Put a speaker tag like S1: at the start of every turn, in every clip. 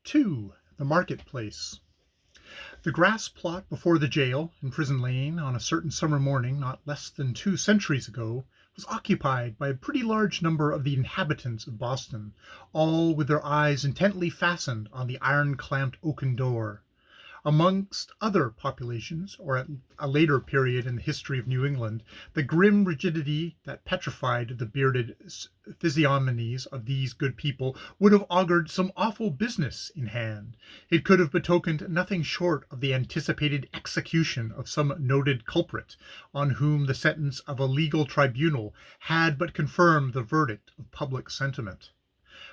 S1: 2. The Market Place. The grass plot before the jail in Prison Lane on a certain summer morning not less than 2 centuries ago was occupied by a pretty large number of the inhabitants of Boston, all with their eyes intently fastened on the iron-clamped oaken door. Amongst other populations, or at a later period in the history of New England, the grim rigidity that petrified the bearded physiognomies of these good people would have augured some awful business in hand. It could have betokened nothing short of the anticipated execution of some noted culprit, on whom the sentence of a legal tribunal had but confirmed the verdict of public sentiment.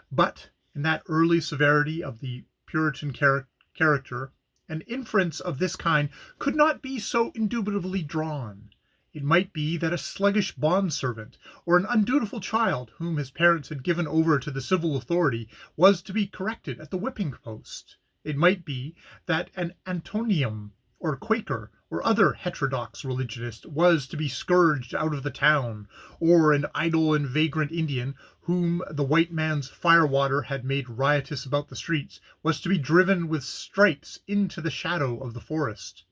S1: But in that early severity of the Puritan character, an inference of this kind could not be so indubitably drawn. It might be that a sluggish bond-servant, or an undutiful child whom his parents had given over to the civil authority, was to be corrected at the whipping-post. It might be that an Antonian, or Quaker, or other heterodox religionist was to be scourged out of the town, or an idle and vagrant Indian, whom the white man's firewater had made riotous about the streets, was to be driven with stripes into the shadow of the forest.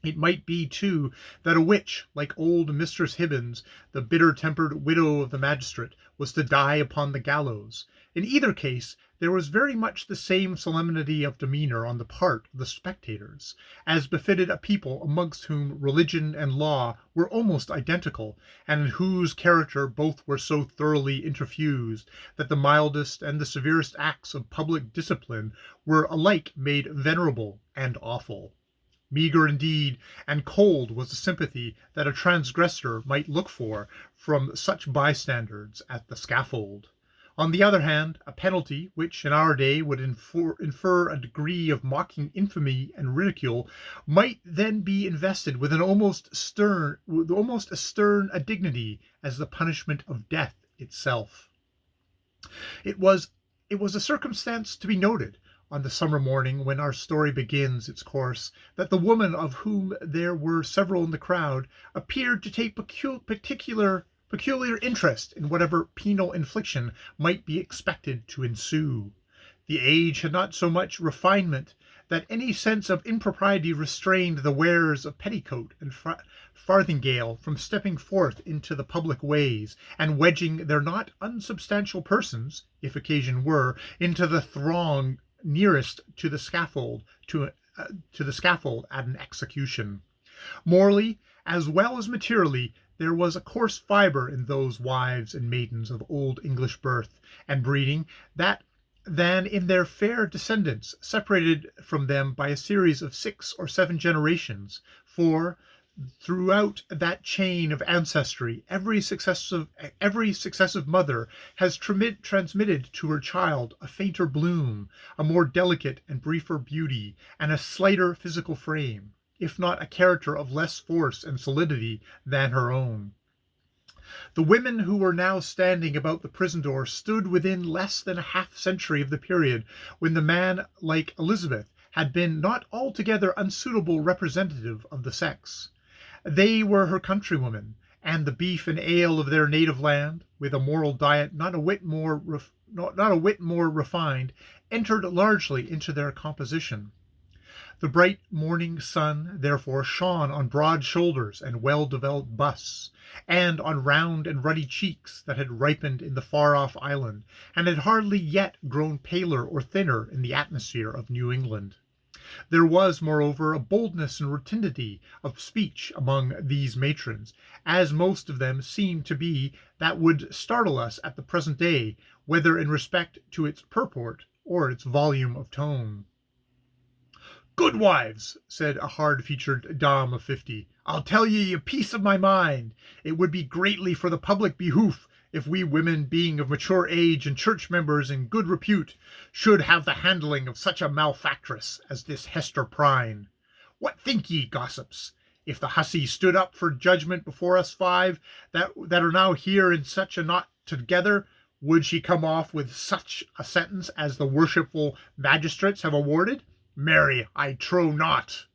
S1: It might be, too, that a witch, like old Mistress Hibbins, the bitter-tempered widow of the magistrate, was to die upon the gallows. In either case, there was very much the same solemnity of demeanor on the part of the spectators, as befitted a people amongst whom religion and law were almost identical, and in whose character both were so thoroughly interfused that the mildest and the severest acts of public discipline were alike made venerable and awful. Meagre indeed and cold was the sympathy that a transgressor might look for from such bystanders at the scaffold. On the other hand, a penalty which in our day would infer a degree of mocking infamy and ridicule might then be invested with almost as stern a dignity as the punishment of death itself. It was a circumstance to be noted on the summer morning when our story begins its course, that the woman, of whom there were several in the crowd, appeared to take peculiar interest in whatever penal infliction might be expected to ensue. The age had not so much refinement that any sense of impropriety restrained the wearers of petticoat and farthingale from stepping forth into the public ways, and wedging their not unsubstantial persons, if occasion were, into the throng nearest to the scaffold at an execution. Morally, as well as materially, there was a coarse fibre in those wives and maidens of old English birth and breeding than in their fair descendants, separated from them by a series of 6 or 7 generations, for throughout that chain of ancestry every successive mother has transmitted to her child a fainter bloom, a more delicate and briefer beauty, and a slighter physical frame, if not a character of less force and solidity than her own. The women who were now standing about the prison door stood within less than a half-century of the period when the man, like Elizabeth, had been not altogether unsuitable representative of the sex. They were her countrywomen, and the beef and ale of their native land, with a moral diet not a whit more refined, entered largely into their composition. The bright morning sun, therefore, shone on broad shoulders and well-developed busts, and on round and ruddy cheeks that had ripened in the far-off island, and had hardly yet grown paler or thinner in the atmosphere of New England. There was, moreover, a boldness and rotundity of speech among these matrons, as most of them seemed to be, that would startle us at the present day, whether in respect to its purport or its volume of tone. "Good wives," said a hard-featured dame of 50, "I'll tell ye a piece of my mind. It would be greatly for the public behoof if we women, being of mature age and church members in good repute, should have the handling of such a malefactress as this Hester Prynne. What think ye, gossips, if the hussy stood up for judgment before us 5 that are now here in such a knot together, would she come off with such a sentence as the worshipful magistrates have awarded? Marry, I trow not."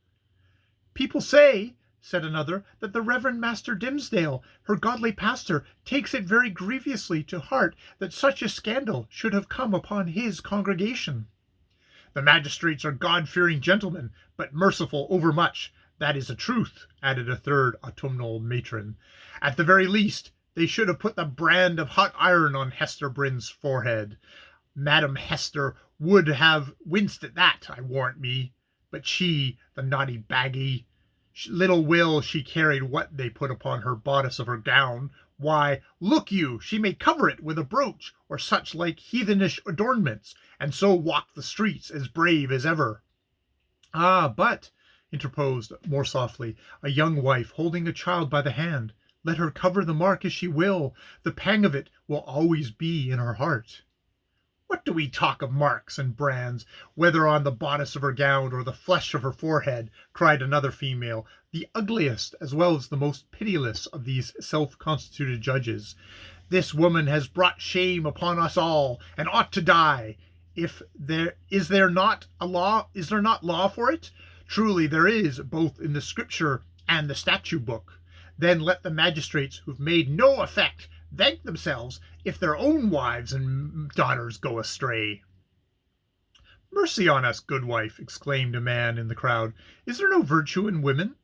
S1: "People say," said another, "that the Reverend Master Dimmesdale, her godly pastor, takes it very grievously to heart that such a scandal should have come upon his congregation." The magistrates are God-fearing gentlemen, but merciful overmuch. That is a truth, added a third autumnal matron. At the very least, they should have put the brand of hot iron on Hester Bryn's forehead. Madam Hester would have winced at that, I warrant me. But she, the naughty baggy, little will she carried what they put upon her bodice of her gown. Why, look you, she may cover it with a brooch, or such like heathenish adornments, and so walk the streets as brave as ever. Ah, but, interposed more softly a young wife holding a child by the hand, let her cover the mark as she will, the pang of it will always be in her heart. What do we talk of marks and brands, whether on the bodice of her gown or the flesh of her forehead? Cried another female, the ugliest as well as the most pitiless of these self-constituted judges. This woman has brought shame upon us all, and ought to die. Is there not law for it? Truly there is, both in the Scripture and the statute book. Then let the magistrates who've made no effect thank themselves if their own wives and daughters go astray. Mercy on us, good wife, exclaimed a man in the crowd. Is there no virtue in women,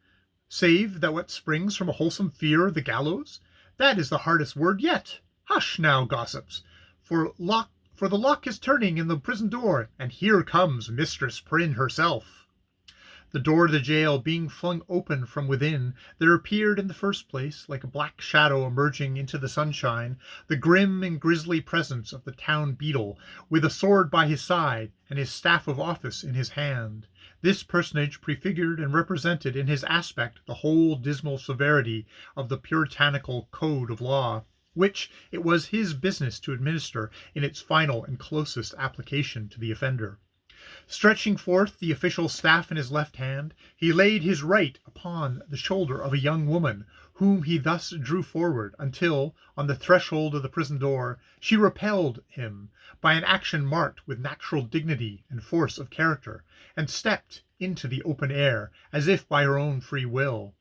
S1: save that what springs from a wholesome fear of the gallows? That is the hardest word yet. Hush now, gossips, for the lock is turning in the prison door, and here comes Mistress Prynne herself. The door of the jail being flung open from within, there appeared in the first place, like a black shadow emerging into the sunshine, the grim and grisly presence of the town beadle, with a sword by his side and his staff of office in his hand. This personage prefigured and represented in his aspect the whole dismal severity of the puritanical code of law, which it was his business to administer in its final and closest application to the offender. Stretching forth the official staff in his left hand, he laid his right upon the shoulder of a young woman, whom he thus drew forward until, on the threshold of the prison door, she repelled him by an action marked with natural dignity and force of character, and stepped into the open air as if by her own free will.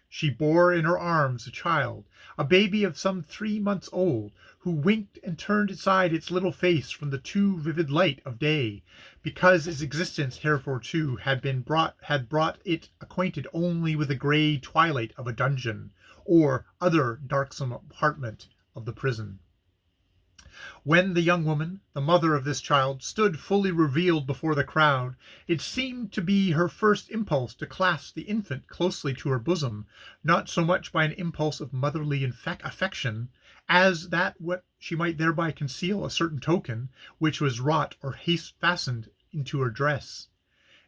S1: She bore in her arms a child, a baby of some 3 months old, who winked and turned aside its little face from the too vivid light of day, because its existence heretofore had brought it acquainted only with the grey twilight of a dungeon, or other darksome apartment of the prison. When the young woman, the mother of this child, stood fully revealed before the crowd, it seemed to be her first impulse to clasp the infant closely to her bosom, not so much by an impulse of motherly affection, as that what she might thereby conceal a certain token, which was wrought or fastened into her dress.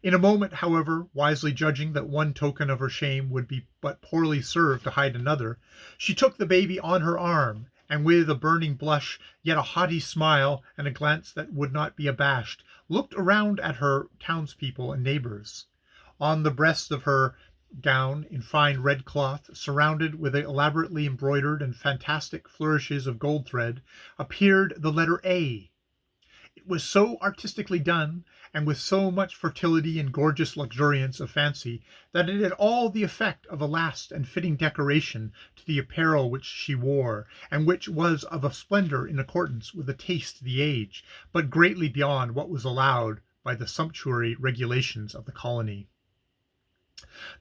S1: In a moment, however, wisely judging that one token of her shame would be but poorly served to hide another, she took the baby on her arm, and with a burning blush, yet a haughty smile, and a glance that would not be abashed, looked around at her townspeople and neighbors. On the breast of her gown, in fine red cloth, surrounded with elaborately embroidered and fantastic flourishes of gold thread, appeared the letter A. It was so artistically done, and with so much fertility and gorgeous luxuriance of fancy, that it had all the effect of a last and fitting decoration to the apparel which she wore, and which was of a splendor in accordance with the taste of the age, but greatly beyond what was allowed by the sumptuary regulations of the colony.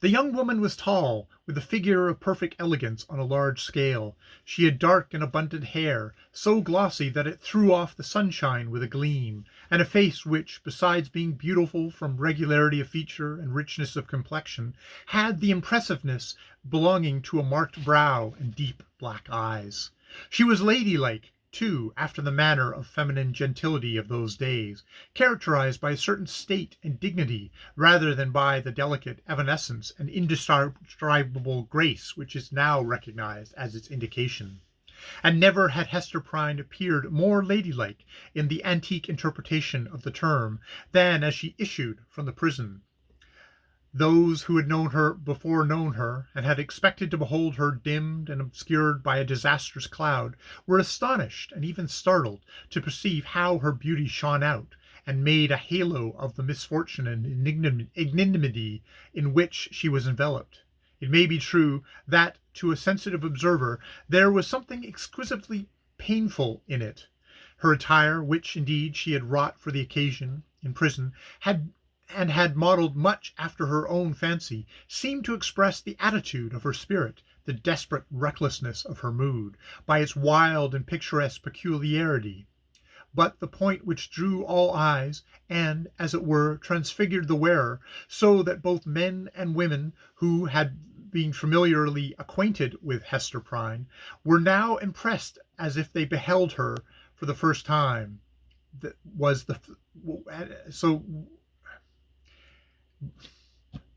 S1: The young woman was tall, with a figure of perfect elegance on a large scale. She had dark and abundant hair, so glossy that it threw off the sunshine with a gleam, and a face which, besides being beautiful from regularity of feature and richness of complexion, had the impressiveness belonging to a marked brow and deep black eyes. She was ladylike, too, after the manner of feminine gentility of those days, characterized by a certain state and dignity, rather than by the delicate evanescence and indescribable grace which is now recognized as its indication. And never had Hester Prynne appeared more ladylike in the antique interpretation of the term than as she issued from the prison. Those who had known her, and had expected to behold her dimmed and obscured by a disastrous cloud, were astonished and even startled to perceive how her beauty shone out, and made a halo of the misfortune and ignominy in which she was enveloped. It may be true that, to a sensitive observer, there was something exquisitely painful in it. Her attire, which, indeed, she had wrought for the occasion, in prison had modeled much after her own fancy, seemed to express the attitude of her spirit, the desperate recklessness of her mood, by its wild and picturesque peculiarity. But the point which drew all eyes, and, as it were, transfigured the wearer, so that both men and women who had been familiarly acquainted with Hester Prynne were now impressed as if they beheld her for the first time, that was the so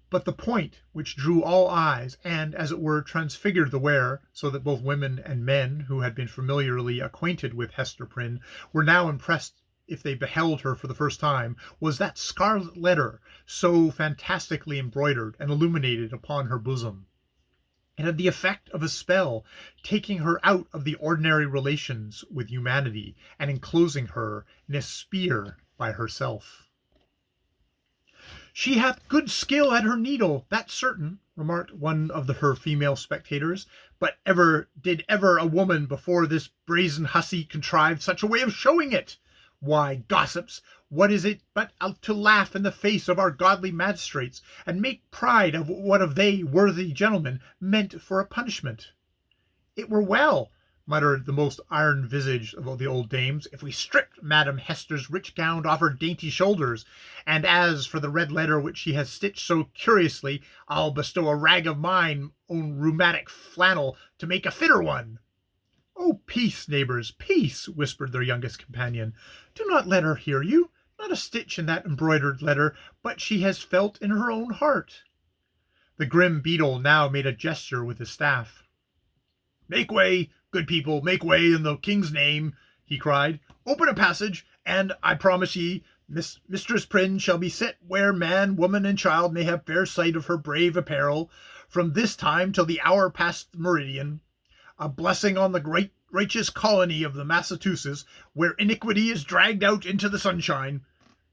S1: but the point which drew all eyes, and, as it were, transfigured the wearer, so that both women and men who had been familiarly acquainted with Hester Prynne were now impressed if they beheld her for the first time, was that scarlet letter so fantastically embroidered and illuminated upon her bosom. It had the effect of a spell, taking her out of the ordinary relations with humanity and enclosing her in a sphere by herself. "She hath good skill at her needle, that's certain," remarked one of her female spectators. "But did ever a woman before this brazen hussy contrive such a way of showing it? Why, gossips, what is it but to laugh in the face of our godly magistrates, and make pride of what of they, worthy gentlemen, meant for a punishment?" "It were well," muttered the most iron-visaged of the old dames, "if we stripped Madam Hester's rich gown off her dainty shoulders, and as for the red letter which she has stitched so curiously, I'll bestow a rag of mine own rheumatic flannel to make a fitter one." "Oh, peace, neighbours, peace," whispered their youngest companion. "Do not let her hear you. Not a stitch in that embroidered letter but she has felt in her own heart." The grim beadle now made a gesture with his staff. "Make way, good people, make way in the king's name," he cried. "Open a passage, and I promise ye, Mistress Prynne shall be set where man, woman, and child may have fair sight of her brave apparel, from this time till the hour past the meridian. A blessing on the great righteous colony of the Massachusetts, where iniquity is dragged out into the sunshine.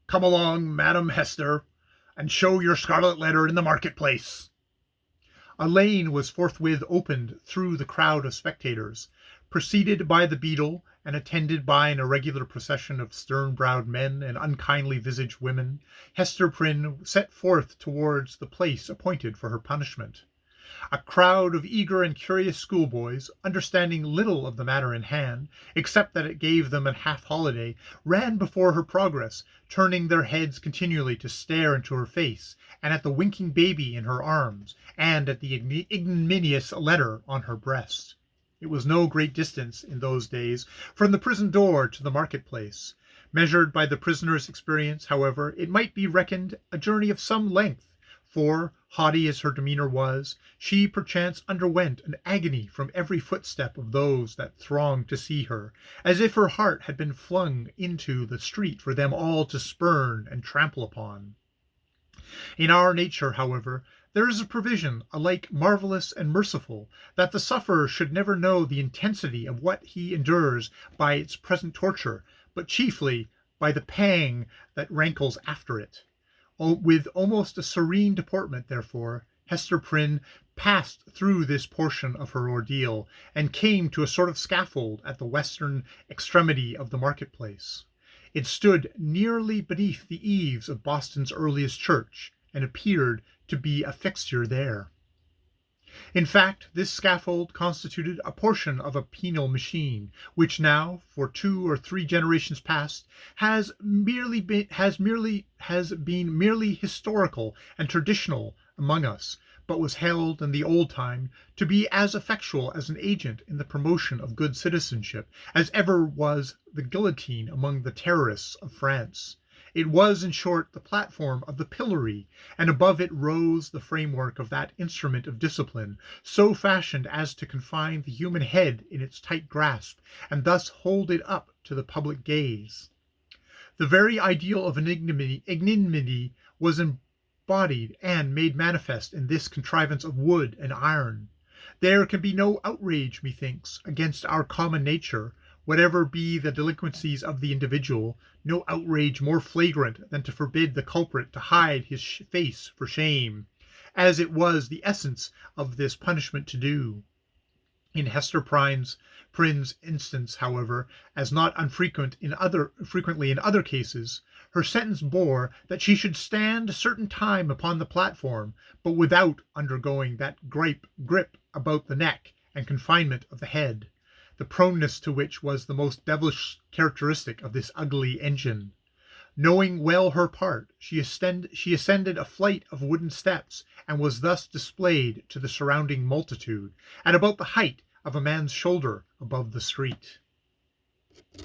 S1: Come along, Madam Hester, and show your scarlet letter in the marketplace." A lane was forthwith opened through the crowd of spectators. Preceded by the beadle, and attended by an irregular procession of stern-browed men and unkindly-visaged women, Hester Prynne set forth towards the place appointed for her punishment. A crowd of eager and curious schoolboys, understanding little of the matter in hand, except that it gave them a half-holiday, ran before her progress, turning their heads continually to stare into her face, and at the winking baby in her arms, and at the ignominious letter on her breast. It was no great distance, in those days, from the prison door to the marketplace. Measured by the prisoner's experience, however, it might be reckoned a journey of some length, for, haughty as her demeanour was, she perchance underwent an agony from every footstep of those that thronged to see her, as if her heart had been flung into the street for them all to spurn and trample upon. In our nature, however, there is a provision alike marvellous and merciful, that the sufferer should never know the intensity of what he endures by its present torture, but chiefly by the pang that rankles after it. With almost a serene deportment, therefore, Hester Prynne passed through this portion of her ordeal, and came to a sort of scaffold at the western extremity of the marketplace. It stood nearly beneath the eaves of Boston's earliest church, and appeared to be a fixture there. In fact, this scaffold constituted a portion of a penal machine, which now, for 2 or 3 generations past, has been merely historical and traditional among us, but was held in the old time to be as effectual as an agent in the promotion of good citizenship as ever was the guillotine among the terrorists of France. It was, in short, the platform of the pillory, and above it rose the framework of that instrument of discipline, so fashioned as to confine the human head in its tight grasp, and thus hold it up to the public gaze. The very ideal of ignominy was embodied and made manifest in this contrivance of wood and iron. There can be no outrage, methinks, against our common nature, whatever be the delinquencies of the individual, no outrage more flagrant than to forbid the culprit to hide his face for shame, as it was the essence of this punishment to do. In Hester Prynne's instance, however, as not frequently in other cases, Her sentence bore that she should stand a certain time upon the platform, but without undergoing that grip about the neck and confinement of the head, the proneness to which was the most devilish characteristic of this ugly engine. Knowing well her part, she ascended a flight of wooden steps, and was thus displayed to the surrounding multitude, at about the height of a man's shoulder above the street.